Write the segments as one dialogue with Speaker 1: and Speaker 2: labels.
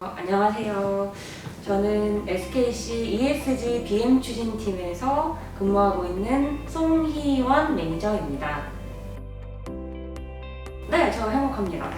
Speaker 1: 안녕하세요. 저는 SKC ESG BM 추진팀에서 근무하고 있는 송희원 매니저입니다. 네, 저 행복합니다.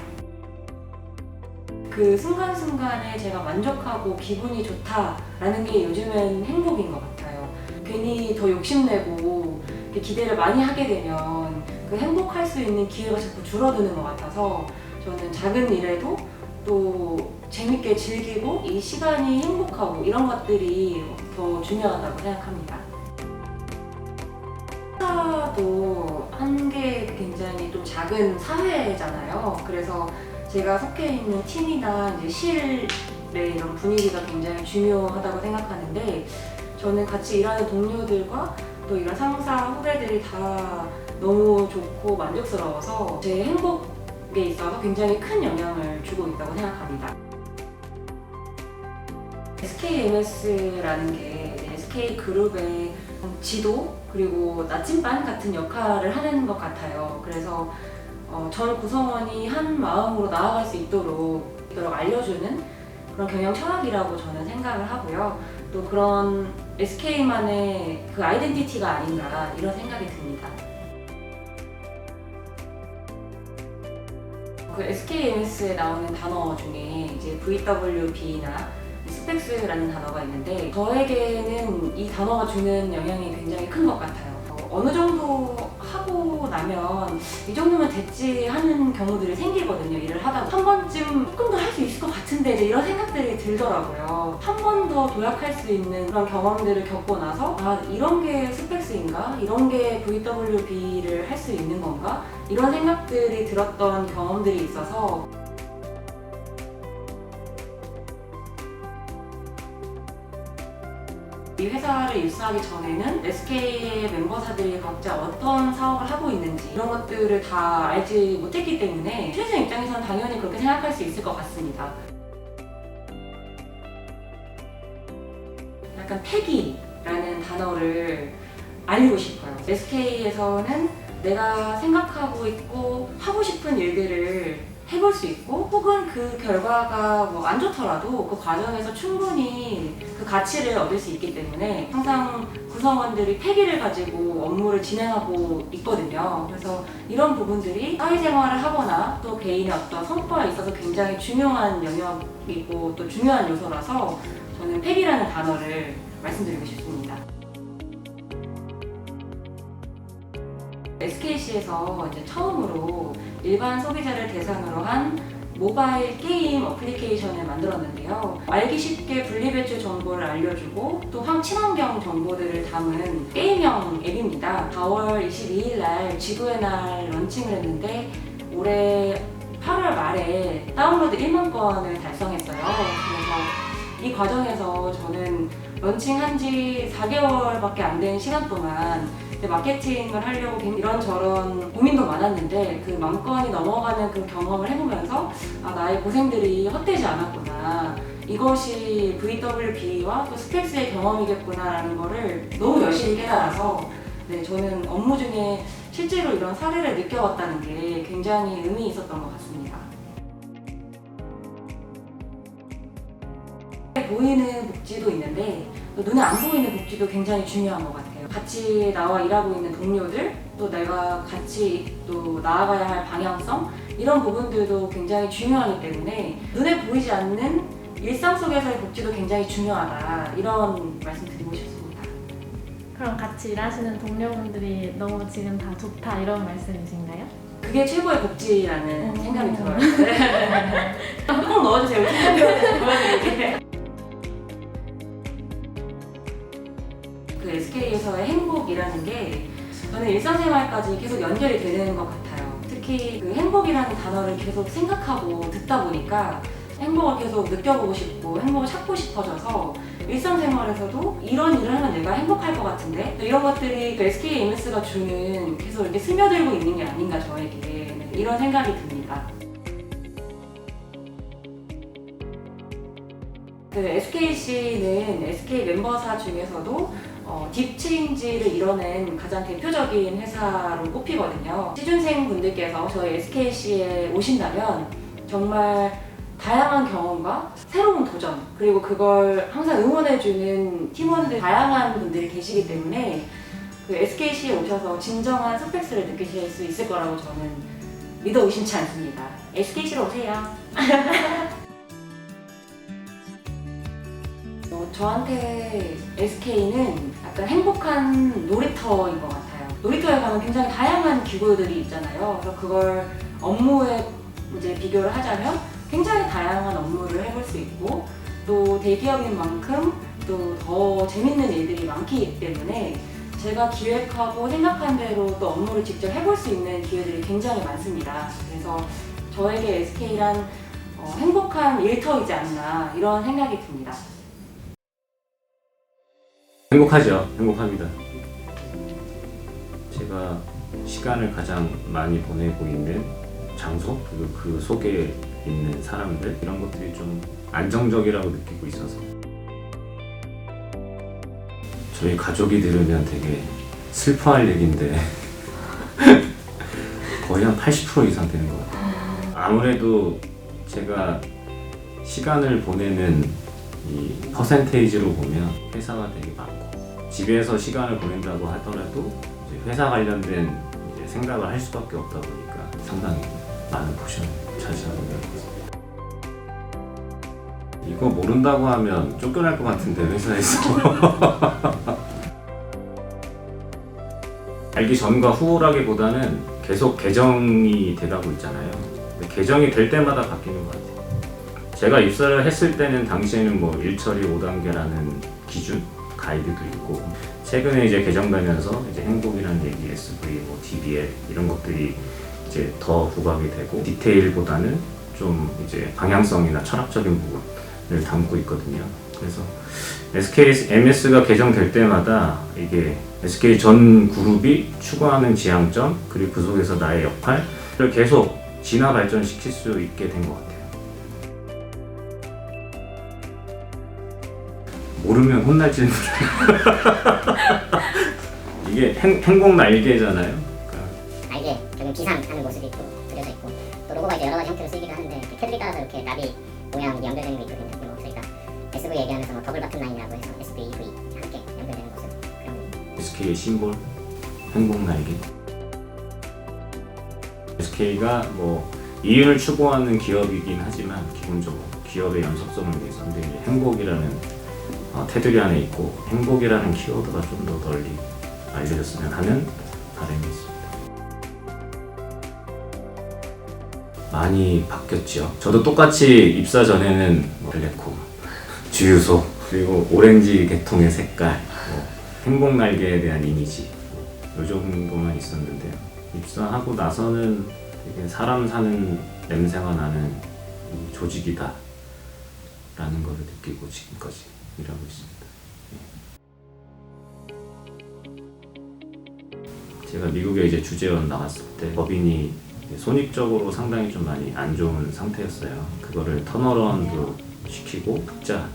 Speaker 1: 그 순간순간에 제가 만족하고 기분이 좋다라는 게 요즘엔 행복인 것 같아요. 괜히 더 욕심내고 기대를 많이 하게 되면 그 행복할 수 있는 기회가 자꾸 줄어드는 것 같아서 저는 작은 일에도 또 재밌게 즐기고 이 시간이 행복하고 이런 것들이 더 중요하다고 생각합니다. 회사도 한 게 굉장히 좀 작은 사회잖아요. 그래서 제가 속해 있는 팀이나 이제 실의 이런 분위기가 굉장히 중요하다고 생각하는데 저는 같이 일하는 동료들과 또 이런 상사, 후배들이 다 너무 좋고 만족스러워서 제 행복에 있어서 굉장히 큰 영향을 주고 있다고 생각합니다. SKMS라는 게 SK그룹의 지도 그리고 나침반 같은 역할을 하는 것 같아요. 그래서 전 구성원이 한 마음으로 나아갈 수 있도록 알려주는 그런 경영 철학이라고 저는 생각을 하고요. 또 그런 SK만의 그 아이덴티티가 아닌가 이런 생각이 듭니다. 그 SKMS에 나오는 단어 중에 이제 VWB나 스펙스라는 단어가 있는데 저에게는 이 단어가 주는 영향이 굉장히 큰 것 같아요. 어느 정도 하고 나면 이 정도면 됐지 하는 경우들이 생기거든요. 일을 하다가 한 번쯤 조금 더 할 수 있을 것 같은데 이제 이런 생각들이 들더라고요. 한 번 더 도약할 수 있는 그런 경험들을 겪고 나서 아 이런 게 스펙스인가? 이런 게 VWB를 할 수 있는 건가? 이런 생각들이 들었던 경험들이 있어서 이 회사를 입사하기 전에는 SK의 멤버사들이 각자 어떤 사업을 하고 있는지 이런 것들을 다 알지 못했기 때문에 취재진 입장에서는 당연히 그렇게 생각할 수 있을 것 같습니다. 약간 패기라는 단어를 알리고 싶어요. SK에서는 내가 생각하고 있고 하고 싶은 일들을 해볼 수 있고 혹은 그 결과가 뭐 안 좋더라도 그 과정에서 충분히 그 가치를 얻을 수 있기 때문에 항상 구성원들이 패기를 가지고 업무를 진행하고 있거든요. 그래서 이런 부분들이 사회생활을 하거나 또 개인의 어떤 성과에 있어서 굉장히 중요한 영역이고 또 중요한 요소라서 저는 패기라는 단어를 말씀드리고 싶습니다. SKC에서 이제 처음으로 일반 소비자를 대상으로 한 모바일 게임 어플리케이션을 만들었는데요. 알기 쉽게 분리배출 정보를 알려주고 또 친환경 정보들을 담은 게임형 앱입니다. 4월 22일 날 지구의 날 런칭을 했는데 올해 8월 말에 다운로드 1만 건을 달성했어요. 그래서 이 과정에서 저는 런칭한 지 4개월밖에 안 된 시간 동안 마케팅을 하려고 이런저런 고민도 많았는데 그 10,000건이 넘어가는 그 경험을 해보면서 아, 나의 고생들이 헛되지 않았구나. 이것이 VWB와 또 스펙스의 경험이겠구나라는 거를 너무 열심히 깨달아서 저는 업무 중에 실제로 이런 사례를 느껴봤다는 게 굉장히 의미 있었던 것 같습니다. 보이는 복지도 있는데 또 눈에 안 보이는 복지도 굉장히 중요한 것 같아요. 같이 나와 일하고 있는 동료들, 또 내가 같이 또 나아가야 할 방향성 이런 부분들도 굉장히 중요하기 때문에 눈에 보이지 않는 일상 속에서의 복지도 굉장히 중요하다 이런 말씀 드리고 싶습니다.
Speaker 2: 그럼 같이 일하시는 동료분들이 너무 지금 다 좋다 이런 말씀이신가요?
Speaker 1: 그게 최고의 복지라는 생각이 들어요. 네. 꼭 넣어주세요. 보여드릴게요. 그 SK에서의 행복이라는 게 저는 일상생활까지 계속 연결이 되는 것 같아요. 특히 그 행복이라는 단어를 계속 생각하고 듣다 보니까 행복을 계속 느껴보고 싶고 행복을 찾고 싶어져서 일상생활에서도 이런 일을 하면 내가 행복할 것 같은데 이런 것들이 그 SKMS가 주는 계속 이렇게 스며들고 있는 게 아닌가 저에게 이런 생각이 듭니다. 그 SKC는 SK 멤버사 중에서도 딥체인지를 이뤄낸 가장 대표적인 회사로 꼽히거든요. 취준생 분들께서 저희 SKC에 오신다면 정말 다양한 경험과 새로운 도전, 그리고 그걸 항상 응원해주는 팀원들 다양한 분들이 계시기 때문에 그 SKC에 오셔서 진정한 스펙스를 느끼실 수 있을 거라고 저는 믿어 의심치 않습니다. SKC로 오세요. 저한테 SK는 약간 행복한 놀이터인 것 같아요. 놀이터에 가면 굉장히 다양한 기구들이 있잖아요. 그래서 그걸 업무에 이제 비교를 하자면 굉장히 다양한 업무를 해볼 수 있고 또 대기업인 만큼 또 더 재밌는 일들이 많기 때문에 제가 기획하고 생각한 대로 또 업무를 직접 해볼 수 있는 기회들이 굉장히 많습니다. 그래서 저에게 SK란 행복한 일터이지 않나 이런 생각이 듭니다.
Speaker 3: 행복하죠. 행복합니다. 제가 시간을 가장 많이 보내고 있는 장소, 그리고 그 속에 있는 사람들, 이런 것들이 좀 안정적이라고 느끼고 있어서 저희 가족이 들으면 되게 슬퍼할 얘기인데 거의 한 80% 이상 되는 것 같아요. 아무래도 제가 시간을 보내는 이 퍼센테이지로 보면 회사가 되게 많고 집에서 시간을 보낸다고 하더라도 이제 회사 관련된 이제 생각을 할 수밖에 없다 보니까 상당히 많은 포션을 차지하는 것 같습니다. 이거 모른다고 하면 쫓겨날 것 같은데 회사에서 알기 전과 후라기보다는 계속 개정이 돼가고 있잖아요. 개정이 될 때마다 바뀌는 것 같아요. 제가 입사를 했을 때는 당시에는 뭐 일처리 5단계라는 기준, 가이드도 있고 최근에 이제 개정되면서 이제 행복이라는 얘기, SV, 뭐 DBL 이런 것들이 이제 더 부각이 되고 디테일보다는 좀 이제 방향성이나 철학적인 부분을 담고 있거든요. 그래서 SK MS가 개정될 때마다 이게 SK 전 그룹이 추구하는 지향점 그리고 그 속에서 나의 역할을 계속 진화 발전시킬 수 있게 된 것 같아요. 모르면 혼날지는 이게 행복 날개잖아요.
Speaker 4: 날개, 결국 비상하는 모습이 또 그려져 있고 또 로고가 이제 여러 가지 형태로 쓰이기도 하는데 테두리 따라서 이렇게 나비 모양이 연결되는 게 있거든요. 뭐 저희가 SV 얘기하면서 뭐 더블 바튼 라인이라고 해서 SV, EV 함께 연결되는 모습 그런
Speaker 3: SK의 심볼, 행복 날개. SK가 뭐 이윤을 추구하는 기업이긴 하지만 기본적으로 기업의 연속성을 위해서 근데 행복이라는 테두리 안에 있고 행복이라는 키워드가 좀 더 널리 알려졌으면 하는 바람이 있습니다. 많이 바뀌었죠. 저도 똑같이 입사 전에는 블랙홈, 주유소, 그리고 오렌지 계통의 색깔, 행복 날개에 대한 이미지 이 정도만 있었는데요. 입사하고 나서는 되게 사람 사는 냄새가 나는 조직이다 라는 걸 느끼고 지금까지 일하고 있습니다. 제가 미국에 이제 주재원 나갔을 때 법인이 손익적으로 상당히 좀 많이 안 좋은 상태였어요. 그거를 턴어라운드 시키고 흑자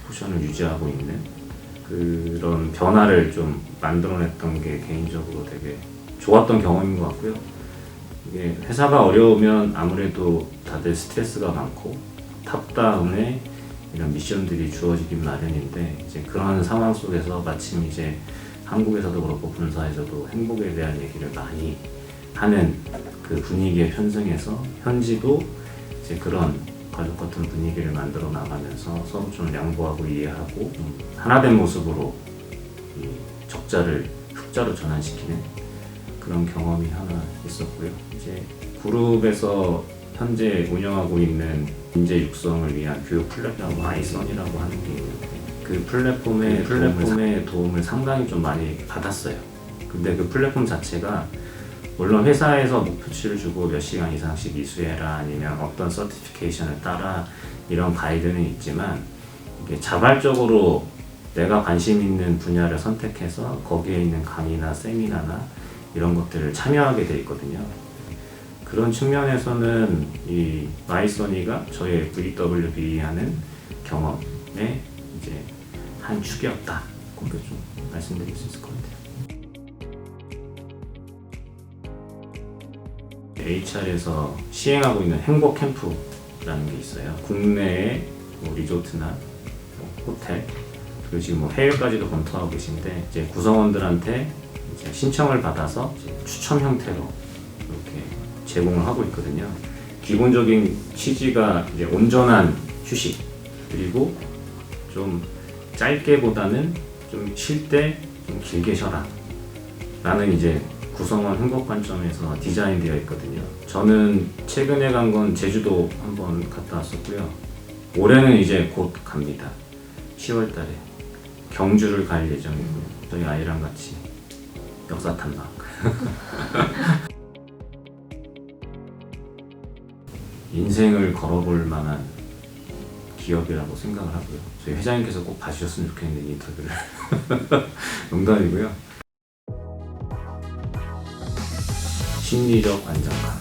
Speaker 3: 포션을 유지하고 있는 그런 변화를 좀 만들어냈던 게 개인적으로 되게 좋았던 경험인 것 같고요. 이게 회사가 어려우면 아무래도 다들 스트레스가 많고 탑다운에 이런 미션들이 주어지긴 마련인데 이제 그런 상황 속에서 마침 이제 한국에서도 그렇고 본사에서도 행복에 대한 얘기를 많이 하는 그 분위기에 편승해서 현지도 이제 그런 가족 같은 분위기를 만들어 나가면서 서로 좀 양보하고 이해하고 하나된 모습으로 이 적자를 흑자로 전환시키는 그런 경험이 하나 있었고요. 이제 그룹에서 현재 운영하고 있는 인재 육성을 위한 교육 플랫폼 아이선이라고 하는 게 있는데 그 플랫폼의 도움을 상당히 좀 많이 받았어요. 근데 그 플랫폼 자체가 물론 회사에서 목표치를 주고 몇 시간 이상씩 이수해라 아니면 어떤 서티피케이션을 따라 이런 가이드는 있지만 이게 자발적으로 내가 관심 있는 분야를 선택해서 거기에 있는 강의나 세미나나 이런 것들을 참여하게 돼 있거든요. 그런 측면에서는 이 마이써니가 저의 VWB 하는 경험의 이제 한 축이었다. 그렇게 좀 말씀드릴 수 있을 것 같아요. HR에서 시행하고 있는 행복 캠프 리조트라는 게 있어요. 국내의 뭐 리조트나 뭐 호텔, 그리고 지금 뭐 해외까지도 검토하고 계신데 이제 구성원들한테 이제 신청을 받아서 이제 추첨 형태로 이렇게 제공을 하고 있거든요. 기본적인 취지가 이제 온전한 휴식, 그리고 좀 짧게보다는 좀 쉴 때 좀 길게 쉬어라 라는 이제 구성원 행복 관점에서 디자인되어 있거든요. 저는 최근에 간 건 제주도 한번 갔다 왔었고요. 올해는 이제 곧 갑니다. 10월 달에 경주를 갈 예정이고요. 저희 아이랑 같이 역사 탐방. 인생을 걸어볼 만한 기업이라고 생각을 하고요. 저희 회장님께서 꼭 봐주셨으면 좋겠는데 이 인터뷰를. 농담이고요. 심리적 안정감.